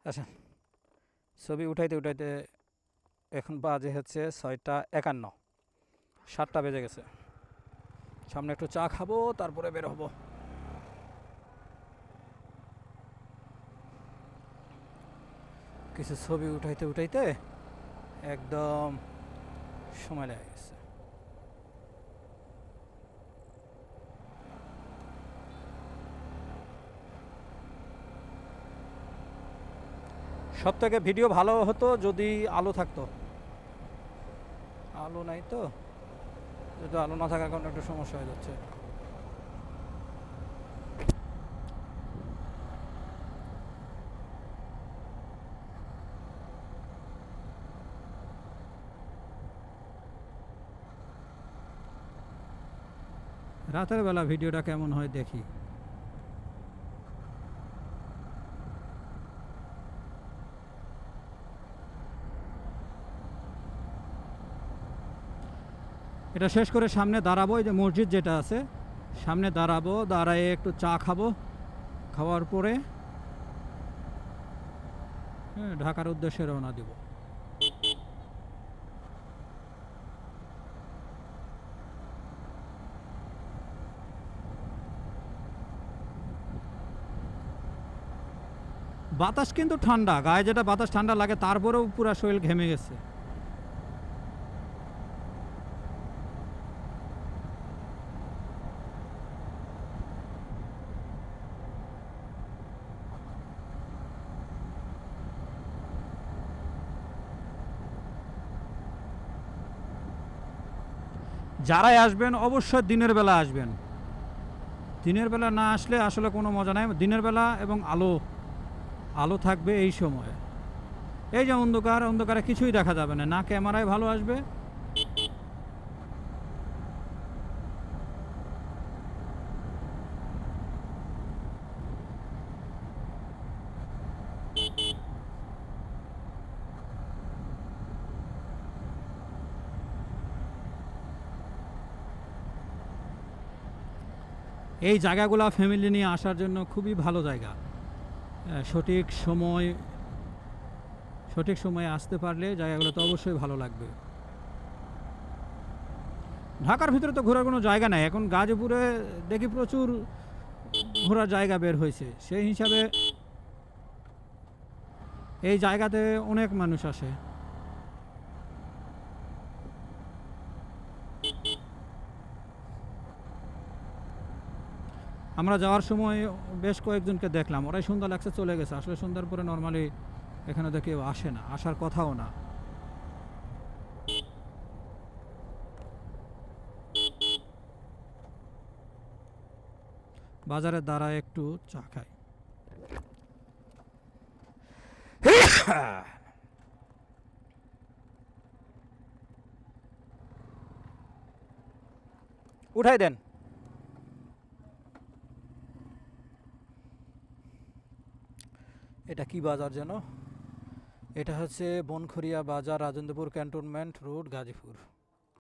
আচ্ছা, ছবি উঠাইতে উঠাইতে এখন বাজে হচ্ছে 6টা 51, 7টা বেজে গেছে। সামনে একটু চা খাবো, তারপরে বের হবো। কিছু ছবি উঠাইতে উঠাইতে একদম সময় লেগে গেছে। সব থেকে ভিডিও ভালো হতো যদি আলো থাকতো। আলো নাই তো, যদি আলো না থাকার কারণে একটু সমস্যা হয়ে যাচ্ছে। রাতের বেলা ভিডিওটা কেমন হয় দেখি। এটা শেষ করে সামনে দাঁড়াবো, এই যে মসজিদ যেটা আছে সামনে দাঁড়াবো, দাঁড়ায় একটু চা খাবো, খাওয়ার পরে ঢাকার উদ্দেশ্যে রওনা দিব। বাতাস কিন্তু ঠান্ডা, গায়ে যেটা বাতাস ঠান্ডা লাগে তারপরেও পুরা শরীর ঘেমে গেছে। যারাই আসবেন অবশ্যই দিনের বেলা আসবেন। দিনের বেলা না আসলে আসলে কোনো মজা নাই। দিনের বেলা এবং আলো আলো থাকবে এই সময়। এই যে অন্ধকার, অন্ধকারে কিছুই দেখা যাবে না, না ক্যামেরায় ভালো আসবে। এই জায়গাগুলো ফ্যামিলি নিয়ে আসার জন্য খুবই ভালো জায়গা। সঠিক সময়, সঠিক সময়ে আসতে পারলে জায়গাগুলো তো অবশ্যই ভালো লাগবে। ঢাকার ভিতরে তো ঘোরার কোনো জায়গা নাই। এখন গাজীপুরে দেখি প্রচুর ঘোরার জায়গা বের হয়েছে, সেই হিসাবে এই জায়গাতে অনেক মানুষ আসে। আমরা যাওয়ার সময় বেশ কয়েকজনকে দেখলাম, ওরাই সন্ধ্যা লাগছে চলে গেছে। আসলে সন্ধ্যার পরে নর্মালি এখানে তো কেউ আসে না, আসার কথাও না। বাজারের দ্বারা একটু চা খাই। উঠাই দেন। এটা কি বাজার যেন? এটা হচ্ছে বনখড়িয়া বাজার, রাজেন্দ্রপুর ক্যান্টনমেন্ট রোড, গাজীপুর।